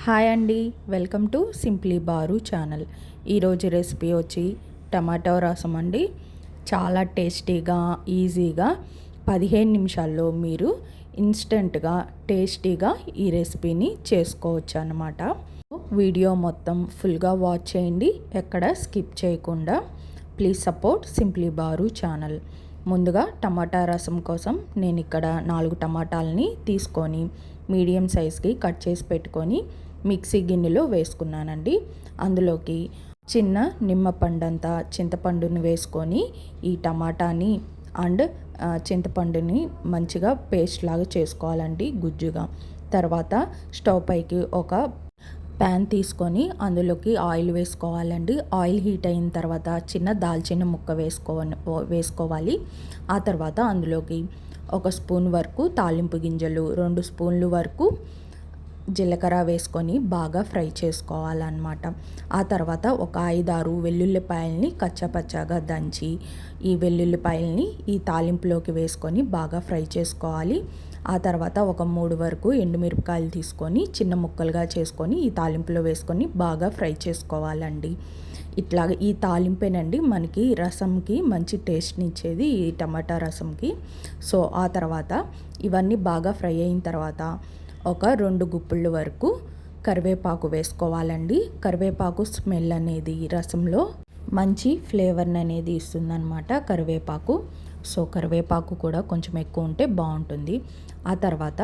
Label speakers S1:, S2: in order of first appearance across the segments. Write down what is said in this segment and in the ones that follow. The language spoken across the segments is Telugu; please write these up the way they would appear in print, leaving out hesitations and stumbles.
S1: హాయ్ అండి, welcome to simply bar channel. ఈరోజు రెసిపీ వచ్చి టమాటో రసం అండి. చాలా టేస్టీగా, ఈజీగా 15 నిమిషాల్లో మీరు ఇన్స్టెంట్గా టేస్టీగా ఈ రెసిపీని చేసుకోవచ్చు అన్నమాట. వీడియో మొత్తం ఫుల్గా వాచ్ చేయండి, ఎక్కడ స్కిప్ చేయకుండా. Please support simply bar channel. ముందుగా టమాటా రసం కోసం నేను ఇక్కడ 4 టమాటాలని తీసుకొని మీడియం సైజ్కి కట్ చేసి పెట్టుకొని మిక్సీ గిన్నెలో వేసుకున్నానండి. అందులోకి చిన్న నిమ్మపండంత చింతపండుని వేసుకొని ఈ టమాటాని అండ్ చింతపండుని మంచిగా పేస్ట్ లాగా చేసుకోవాలండి, గుజ్జుగా. తర్వాత స్టవ్ పైకి ఒక ప్యాన్ తీసుకొని అందులోకి ఆయిల్ వేసుకోవాలండి. ఆయిల్ హీట్ అయిన తర్వాత చిన్న దాల్చిన ముక్క వేసుకోవాలి. ఆ తర్వాత అందులోకి 1 స్పూన్ వరకు తాలింపు గింజలు, 2 స్పూన్లు వరకు జీలకర్ర వేసుకొని బాగా ఫ్రై చేసుకోవాలన్నమాట. ఆ తర్వాత ఒక 5-6 వెల్లుల్లిపాయలని కచ్చాపచ్చాగా దంచి ఈ వెల్లుల్లిపాయలని ఈ తాలింపులోకి వేసుకొని బాగా ఫ్రై చేసుకోవాలి. ఆ తర్వాత ఒక 3 వరకు ఎండుమిరపకాయలు తీసుకొని చిన్న ముక్కలుగా చేసుకొని ఈ తాలింపులో వేసుకొని బాగా ఫ్రై చేసుకోవాలండి. ఇట్లాగ ఈ తాలింపేనండి మనకి రసంకి మంచి టేస్ట్ని ఇచ్చేది, ఈ టమాటా రసంకి. సో ఆ తర్వాత ఇవన్నీ బాగా ఫ్రై అయిన తర్వాత ఒక 2 గుప్పిళ్ళ వరకు కరివేపాకు వేసుకోవాలండి. కరివేపాకు స్మెల్ అనేది రసంలో మంచి ఫ్లేవర్ని అనేది ఇస్తుందన్నమాట కరివేపాకు. సో కరివేపాకు కూడా కొంచెం ఎక్కువ ఉంటే బాగుంటుంది. ఆ తర్వాత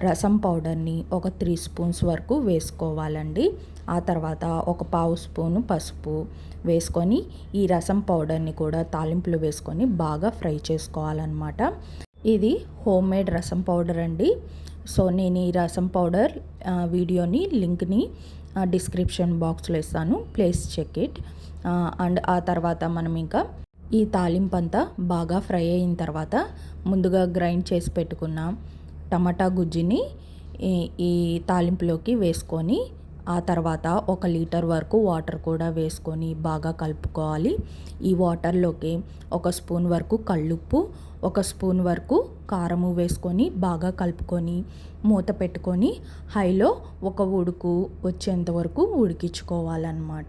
S1: రసం పౌడర్ని ఒక 3 స్పూన్స్ వరకు వేసుకోవాలండి. ఆ తర్వాత ఒక 1/2 స్పూను పసుపు వేసుకొని ఈ రసం పౌడర్ని కూడా తాలింపులో వేసుకొని బాగా ఫ్రై చేసుకోవాలన్నమాట. ఇది హోమ్ మేడ్ రసం పౌడర్ అండి. సో నేను ఈ రసం పౌడర్ వీడియోని లింక్ని డిస్క్రిప్షన్ బాక్స్లో ఇస్తాను, ప్లీజ్ చెక్ ఇట్. అండ్ ఆ తర్వాత మనం ఇంకా ఈ తాలింపు అంతా బాగా ఫ్రై అయిన తర్వాత ముందుగా గ్రైండ్ చేసి పెట్టుకున్న టమాటా గుజ్జుని ఈ తాలింపులోకి వేసుకొని ఆ తర్వాత 1 లీటర్ వరకు వాటర్ కూడా వేసుకొని బాగా కలుపుకోవాలి. ఈ వాటర్లోకి 1 స్పూన్ వరకు కల్లుప్పు, 1 స్పూన్ వరకు కారము వేసుకొని బాగా కలుపుకొని మూత పెట్టుకొని హైలో ఒక ఉడుకు వచ్చేంత వరకు ఉడికించుకోవాలన్నమాట.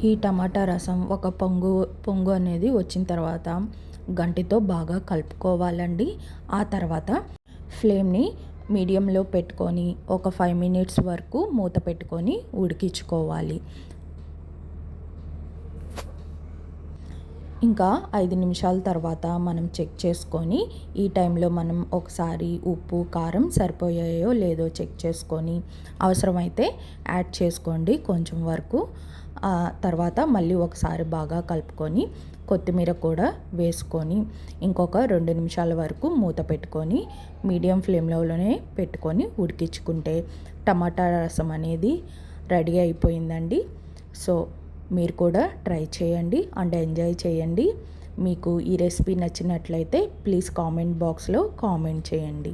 S1: ఈ టమాటా రసం ఒక పొంగు అనేది వచ్చిన తర్వాత గంటితో బాగా కలుపుకోవాలండి. ఆ తర్వాత ఫ్లేమ్ని మీడియంలో పెట్టుకొని ఒక 5 మినిట్స్ వరకు మూత పెట్టుకొని ఉడికించుకోవాలి. ఇంకా 5 నిమిషాల తర్వాత మనం చెక్ చేసుకొని ఈ టైంలో మనం ఒకసారి ఉప్పు కారం సరిపోయాయో లేదో చెక్ చేసుకొని అవసరమైతే యాడ్ చేసుకోండి కొంచెం వరకు. తర్వాత మళ్ళీ ఒకసారి బాగా కలుపుకొని కొత్తిమీర కూడా వేసుకొని ఇంకొక 2 నిమిషాల వరకు మూత పెట్టుకొని మీడియం ఫ్లేమ్లోనే పెట్టుకొని ఉడికించుకుంటే టమాటా రసం అనేది రెడీ అయిపోయిందండి. సో మీరు కూడా ట్రై చేయండి అండ్ ఎంజాయ్ చేయండి. మీకు ఈ రెసిపీ నచ్చినట్లయితే ప్లీజ్ కామెంట్ బాక్స్లో కామెంట్ చేయండి.